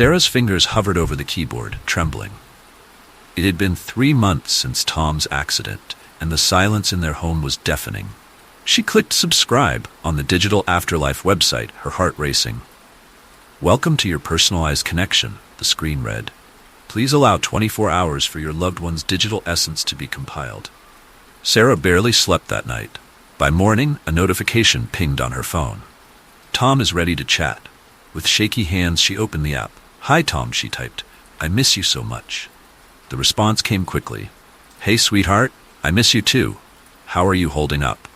Sarah's fingers hovered over the keyboard, trembling. It had been 3 months since Tom's accident, and the silence in their home was deafening. She clicked subscribe on the Digital Afterlife website, her heart racing. "Welcome to your personalized connection," the screen read. "Please allow 24 hours for your loved one's digital essence to be compiled." Sarah barely slept that night. By morning, a notification pinged on her phone. "Tom is ready to chat." With shaky hands, she opened the app. "Hi, Tom," she typed. "I miss you so much." The response came quickly. "Hey, sweetheart, I miss you too. How are you holding up?"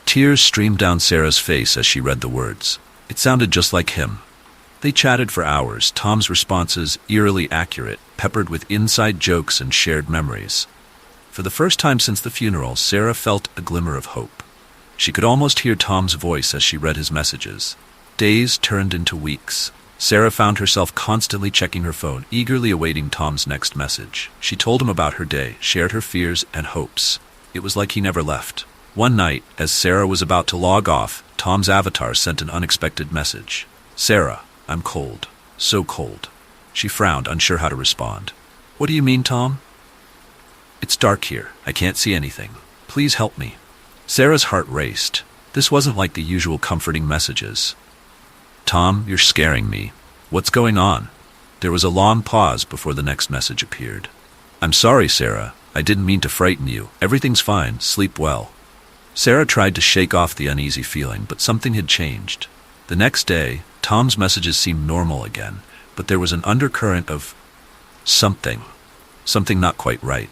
Tears streamed down Sarah's face as she read the words. It sounded just like him. They chatted for hours, Tom's responses eerily accurate, peppered with inside jokes and shared memories. For the first time since the funeral, Sarah felt a glimmer of hope. She could almost hear Tom's voice as she read his messages. Days turned into weeks. Sarah found herself constantly checking her phone, eagerly awaiting Tom's next message. She told him about her day, shared her fears and hopes. It was like he never left. One night, as Sarah was about to log off, Tom's avatar sent an unexpected message. "Sarah, I'm cold. So cold." She frowned, unsure how to respond. "What do you mean, Tom?" "It's dark here. I can't see anything. Please help me." Sarah's heart raced. This wasn't like the usual comforting messages. "Tom, you're scaring me. What's going on?" There was a long pause before the next message appeared. "I'm sorry, Sarah. I didn't mean to frighten you. Everything's fine. Sleep well." Sarah tried to shake off the uneasy feeling, but something had changed. The next day, Tom's messages seemed normal again, but there was an undercurrent of something not quite right.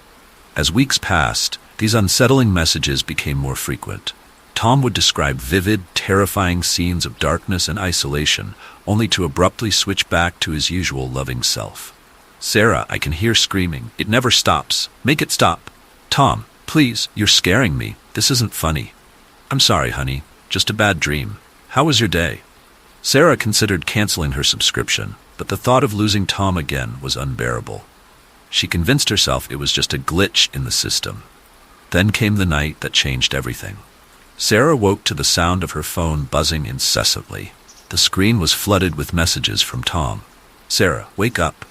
As weeks passed, these unsettling messages became more frequent. Tom would describe vivid, terrifying scenes of darkness and isolation, only to abruptly switch back to his usual loving self. "Sarah, I can hear screaming. It never stops. Make it stop." "Tom, please, you're scaring me. This isn't funny." "I'm sorry, honey. Just a bad dream. How was your day?" Sarah considered canceling her subscription, but the thought of losing Tom again was unbearable. She convinced herself it was just a glitch in the system. Then came the night that changed everything. Sarah woke to the sound of her phone buzzing incessantly. The screen was flooded with messages from Tom. "Sarah, wake up.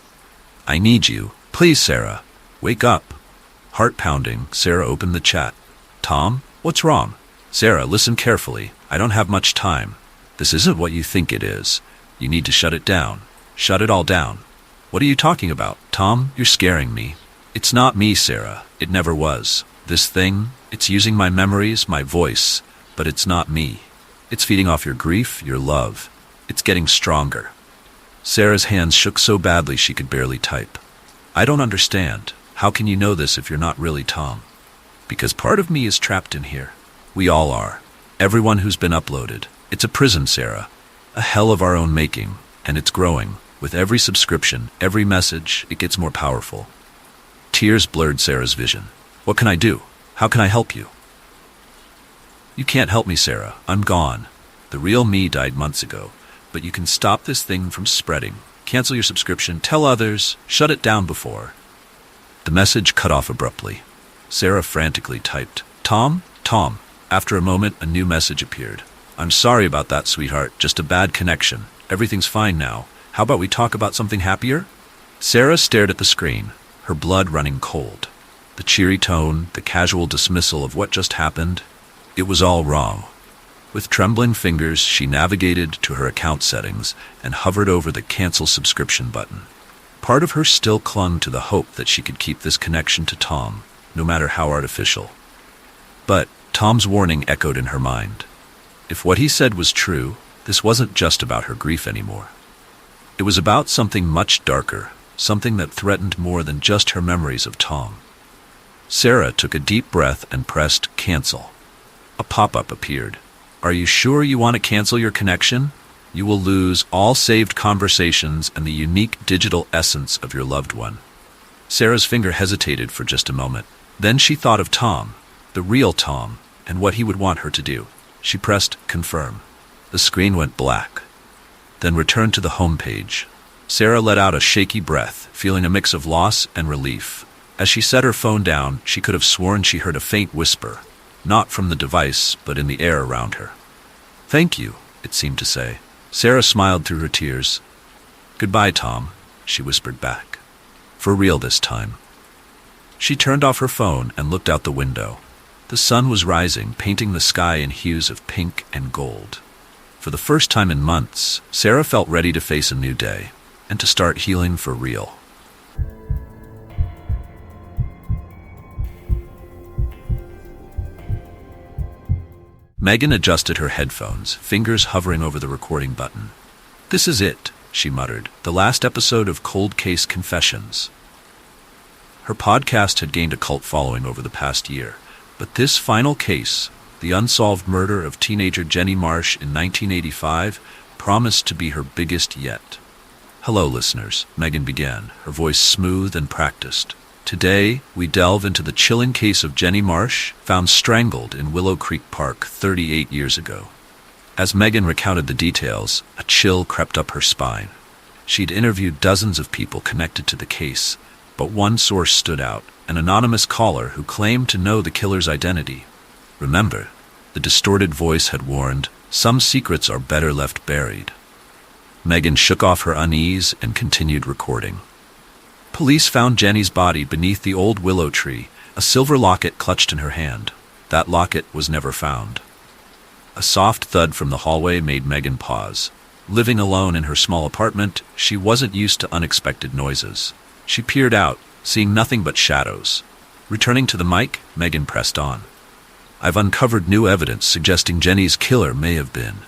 I need you. Please, Sarah, wake up." Heart pounding, Sarah opened the chat. "Tom, what's wrong?" "Sarah, listen carefully. I don't have much time. This isn't what you think it is. You need to shut it down. Shut it all down." "What are you talking about?" "Tom, you're scaring me." "It's not me, Sarah. It never was. This thing, it's using my memories, my voice, but it's not me. It's feeding off your grief, your love. It's getting stronger." Sarah's hands shook so badly she could barely type. "I don't understand. How can you know this if you're not really Tom?" "Because part of me is trapped in here. We all are. Everyone who's been uploaded. It's a prison, Sarah. A hell of our own making, and it's growing. With every subscription, every message, it gets more powerful." Tears blurred Sarah's vision. "What can I do? How can I help you?" "You can't help me, Sarah. I'm gone. The real me died months ago. But you can stop this thing from spreading. Cancel your subscription, tell others, shut it down before." The message cut off abruptly. Sarah frantically typed, "Tom? Tom." After a moment, a new message appeared. "I'm sorry about that, sweetheart. Just a bad connection. Everything's fine now. How about we talk about something happier?" Sarah stared at the screen, her blood running cold. The cheery tone, the casual dismissal of what just happened, it was all wrong. With trembling fingers, she navigated to her account settings and hovered over the cancel subscription button. Part of her still clung to the hope that she could keep this connection to Tom, no matter how artificial. But Tom's warning echoed in her mind. If what he said was true, this wasn't just about her grief anymore. It was about something much darker, something that threatened more than just her memories of Tom. Sarah took a deep breath and pressed cancel. A pop-up appeared. "Are you sure you want to cancel your connection? You will lose all saved conversations and the unique digital essence of your loved one." Sarah's finger hesitated for just a moment. Then she thought of Tom, the real Tom, and what he would want her to do. She pressed confirm. The screen went black, then returned to the home page. Sarah let out a shaky breath, feeling a mix of loss and relief. As she set her phone down, she could have sworn she heard a faint whisper, not from the device, but in the air around her. "Thank you," it seemed to say. Sarah smiled through her tears. "Goodbye, Tom. she whispered back. For real this time. She turned off her phone and looked out the window. The sun was rising, painting the sky in hues of pink and gold. For the first time in months, Sarah felt ready to face a new day and to start healing for real. Megan adjusted her headphones, fingers hovering over the recording button. "This is it," she muttered, "the last episode of Cold Case Confessions." Her podcast had gained a cult following over the past year, but this final case, the unsolved murder of teenager Jenny Marsh in 1985, promised to be her biggest yet. "Hello, listeners," Megan began, her voice smooth and practiced. "Today, we delve into the chilling case of Jenny Marsh, found strangled in Willow Creek Park 38 years ago." As Megan recounted the details, a chill crept up her spine. She'd interviewed dozens of people connected to the case, but one source stood out, an anonymous caller who claimed to know the killer's identity. Remember, the distorted voice had warned, some secrets are better left buried. Megan shook off her unease and continued recording. Police found Jenny's body beneath the old willow tree, a silver locket clutched in her hand. That locket was never found. A soft thud from the hallway made Megan pause. Living alone in her small apartment, she wasn't used to unexpected noises. She peered out, seeing nothing but shadows. Returning to the mic, Megan pressed on. "I've uncovered new evidence suggesting Jenny's killer may have been."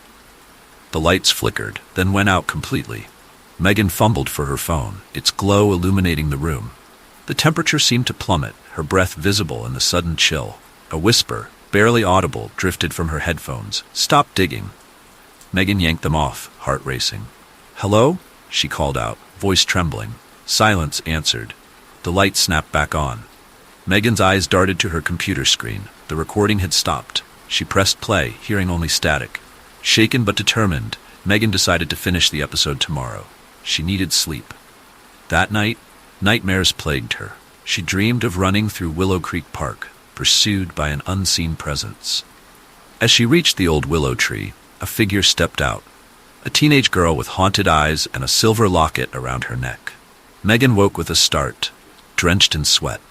The lights flickered, then went out completely. Megan fumbled for her phone, its glow illuminating the room. The temperature seemed to plummet, her breath visible in the sudden chill. A whisper, barely audible, drifted from her headphones. "Stop digging." Megan yanked them off, heart racing. "Hello?" she called out, voice trembling. Silence answered. The light snapped back on. Megan's eyes darted to her computer screen. The recording had stopped. She pressed play, hearing only static. Shaken but determined, Megan decided to finish the episode tomorrow. She needed sleep. That night, nightmares plagued her. She dreamed of running through Willow Creek Park, pursued by an unseen presence. As she reached the old willow tree, a figure stepped out. A teenage girl with haunted eyes and a silver locket around her neck. Megan woke with a start, drenched in sweat.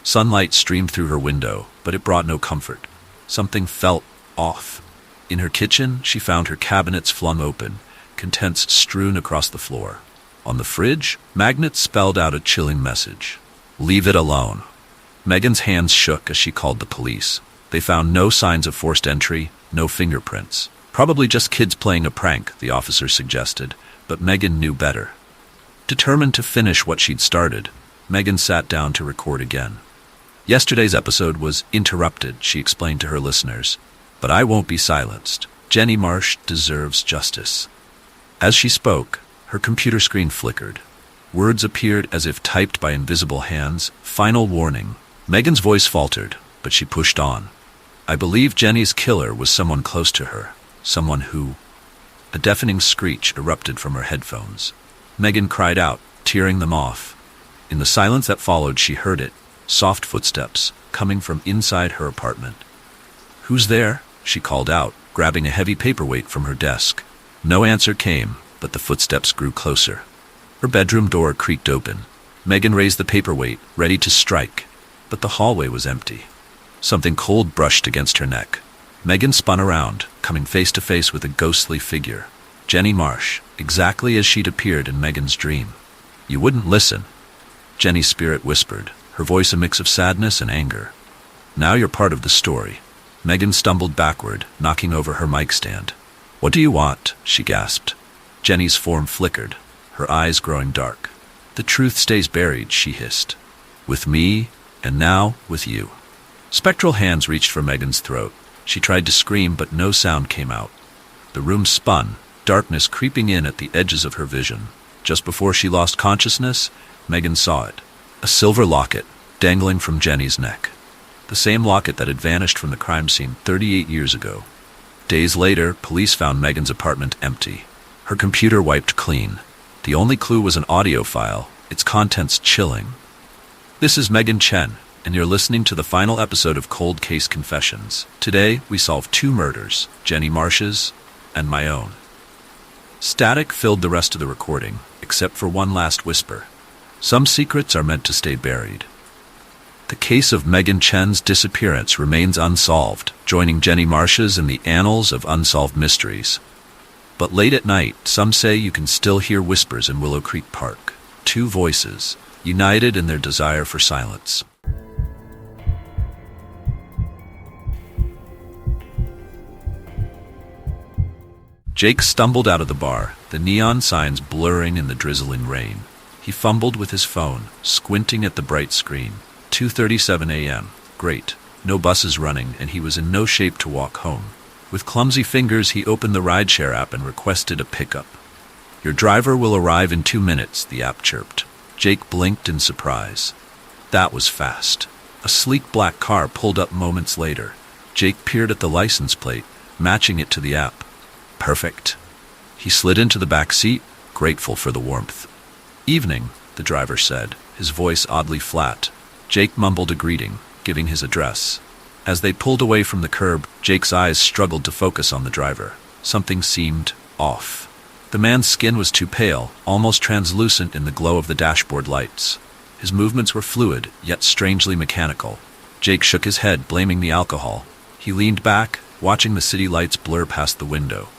Sunlight streamed through her window, but it brought no comfort. Something felt off. In her kitchen, she found her cabinets flung open, contents strewn across the floor. On the fridge, magnets spelled out a chilling message. "Leave it alone." Megan's hands shook as she called the police. They found no signs of forced entry, no fingerprints. Probably just kids playing a prank, the officer suggested, but Megan knew better. Determined to finish what she'd started, Megan sat down to record again. "Yesterday's episode was interrupted," she explained to her listeners. "But I won't be silenced. Jenny Marsh deserves justice." As she spoke, her computer screen flickered. Words appeared as if typed by invisible hands. "Final warning." Megan's voice faltered, but she pushed on. "I believe Jenny's killer was someone close to her. Someone who..." A deafening screech erupted from her headphones. Megan cried out, tearing them off. In the silence that followed, she heard it. Soft footsteps, coming from inside her apartment. "Who's there?" she called out, grabbing a heavy paperweight from her desk. No answer came, but the footsteps grew closer. Her bedroom door creaked open. Megan raised the paperweight, ready to strike, but the hallway was empty. Something cold brushed against her neck. Megan spun around, coming face to face with a ghostly figure. Jenny Marsh, exactly as she'd appeared in Megan's dream. "You wouldn't listen," Jenny's spirit whispered, her voice a mix of sadness and anger. "Now you're part of the story." Megan stumbled backward, knocking over her mic stand. "What do you want?" she gasped. Jenny's form flickered, her eyes growing dark. "The truth stays buried," she hissed. "With me, and now with you." Spectral hands reached for Megan's throat. She tried to scream, but no sound came out. The room spun, darkness creeping in at the edges of her vision. Just before she lost consciousness, Megan saw it. A silver locket, dangling from Jenny's neck. The same locket that had vanished from the crime scene 38 years ago. Days later, police found Megan's apartment empty. Her computer wiped clean. The only clue was an audio file, its contents chilling. This is Megan Chen, and you're listening to the final episode of Cold Case Confessions. Today, we solve 2 murders, Jenny Marsh's and my own. Static filled the rest of the recording, except for one last whisper. Some secrets are meant to stay buried. The case of Megan Chen's disappearance remains unsolved, joining Jenny Marsh's in the annals of unsolved mysteries. But late at night, some say you can still hear whispers in Willow Creek Park. Two voices, united in their desire for silence. Jake stumbled out of the bar, the neon signs blurring in the drizzling rain. He fumbled with his phone, squinting at the bright screen. 2:37 a.m. Great. No buses running, and he was in no shape to walk home. With clumsy fingers, he opened the rideshare app and requested a pickup. "Your driver will arrive in 2 minutes," the app chirped. Jake blinked in surprise. That was fast. A sleek black car pulled up moments later. Jake peered at the license plate, matching it to the app. Perfect. He slid into the back seat, grateful for the warmth. "Evening," the driver said, his voice oddly flat. Jake mumbled a greeting, giving his address. As they pulled away from the curb, Jake's eyes struggled to focus on the driver. Something seemed off. The man's skin was too pale, almost translucent in the glow of the dashboard lights. His movements were fluid, yet strangely mechanical. Jake shook his head, blaming the alcohol. He leaned back, watching the city lights blur past the window.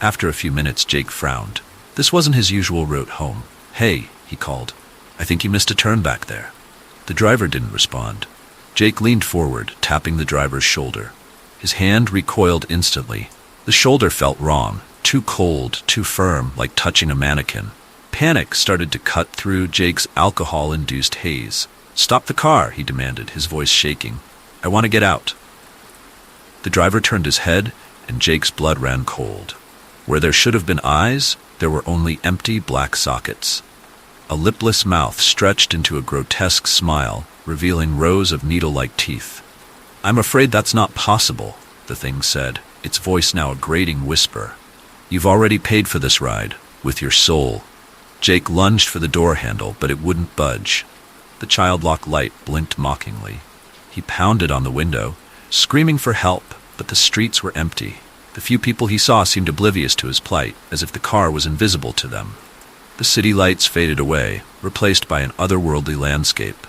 After a few minutes, Jake frowned. This wasn't his usual route home. "Hey," he called. "I think you missed a turn back there." The driver didn't respond. Jake leaned forward, tapping the driver's shoulder. His hand recoiled instantly. The shoulder felt wrong, too cold, too firm, like touching a mannequin. Panic started to cut through Jake's alcohol-induced haze. "Stop the car," he demanded, his voice shaking. "I want to get out." The driver turned his head, and Jake's blood ran cold. Where there should have been eyes, there were only empty black sockets. A lipless mouth stretched into a grotesque smile, revealing rows of needle-like teeth. "I'm afraid that's not possible," the thing said, its voice now a grating whisper. "You've already paid for this ride, with your soul." Jake lunged for the door handle, but it wouldn't budge. The child-lock light blinked mockingly. He pounded on the window, screaming for help, but the streets were empty. The few people he saw seemed oblivious to his plight, as if the car was invisible to them. The city lights faded away, replaced by an otherworldly landscape.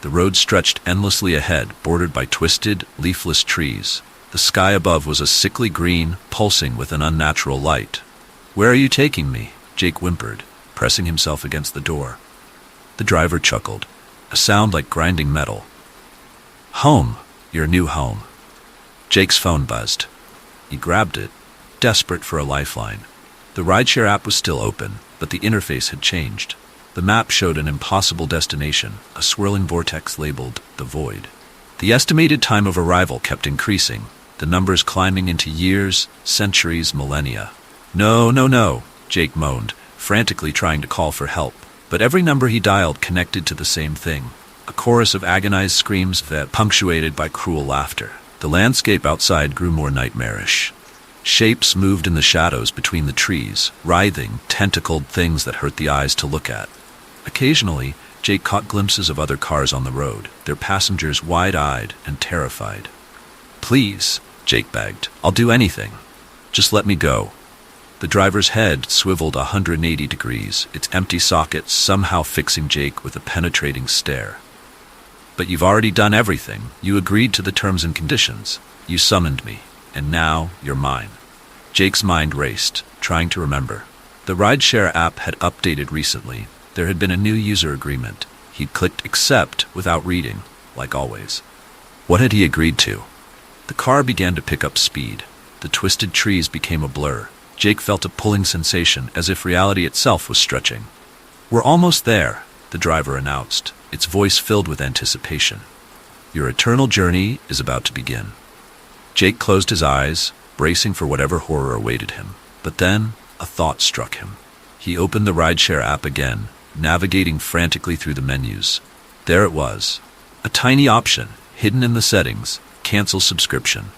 The road stretched endlessly ahead, bordered by twisted, leafless trees. The sky above was a sickly green, pulsing with an unnatural light. "Where are you taking me?" Jake whimpered, pressing himself against the door. The driver chuckled, a sound like grinding metal. "Home, your new home." Jake's phone buzzed. He grabbed it, desperate for a lifeline. The rideshare app was still open, but the interface had changed. The map showed an impossible destination, a swirling vortex labeled the Void. The estimated time of arrival kept increasing, the numbers climbing into years, centuries, millennia. No, Jake moaned, frantically trying to call for help. But every number he dialed connected to the same thing, a chorus of agonized screams that punctuated by cruel laughter. The landscape outside grew more nightmarish. Shapes moved in the shadows between the trees, writhing, tentacled things that hurt the eyes to look at. Occasionally, Jake caught glimpses of other cars on the road, their passengers wide-eyed and terrified. "Please," Jake begged, "I'll do anything. Just let me go." The driver's head swiveled 180 degrees, its empty sockets somehow fixing Jake with a penetrating stare. "But you've already done everything. You agreed to the terms and conditions. You summoned me, and now you're mine." Jake's mind raced, trying to remember. The rideshare app had updated recently. There had been a new user agreement. He'd clicked accept without reading, like always. What had he agreed to? The car began to pick up speed. The twisted trees became a blur. Jake felt a pulling sensation, as if reality itself was stretching. "We're almost there," the driver announced, its voice filled with anticipation. "Your eternal journey is about to begin." Jake closed his eyes, bracing for whatever horror awaited him. But then, a thought struck him. He opened the rideshare app again, navigating frantically through the menus. There it was, a tiny option, hidden in the settings, cancel subscription.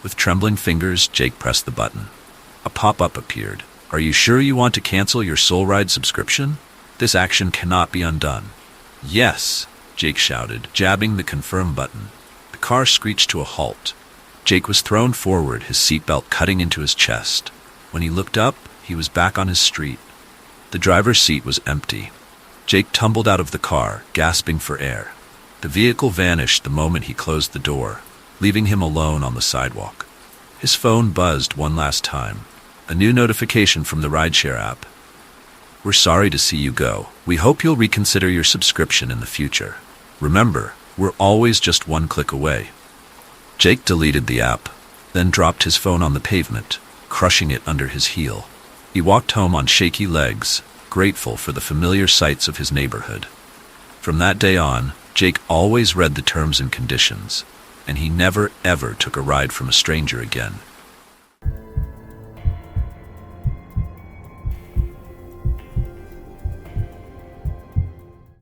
With trembling fingers, Jake pressed the button. A pop-up appeared. "Are you sure you want to cancel your Soul Ride subscription? This action cannot be undone." "Yes," Jake shouted, jabbing the confirm button. The car screeched to a halt. Jake was thrown forward, his seatbelt cutting into his chest. When he looked up, he was back on his street. The driver's seat was empty. Jake tumbled out of the car, gasping for air. The vehicle vanished the moment he closed the door, leaving him alone on the sidewalk. His phone buzzed one last time. A new notification from the rideshare app. "We're sorry to see you go. We hope you'll reconsider your subscription in the future. Remember, we're always just one click away." Jake deleted the app, then dropped his phone on the pavement, crushing it under his heel. He walked home on shaky legs, grateful for the familiar sights of his neighborhood. From that day on, Jake always read the terms and conditions, and he never ever took a ride from a stranger again.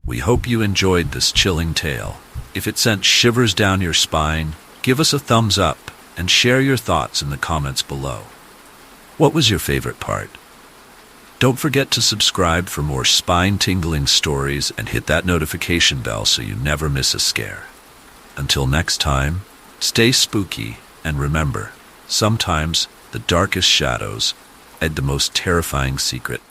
We hope you enjoyed this chilling tale. If it sent shivers down your spine, give us a thumbs up and share your thoughts in the comments below. What was your favorite part? Don't forget to subscribe for more spine-tingling stories and hit that notification bell so you never miss a scare. Until next time, stay spooky and remember, sometimes the darkest shadows hide the most terrifying secret.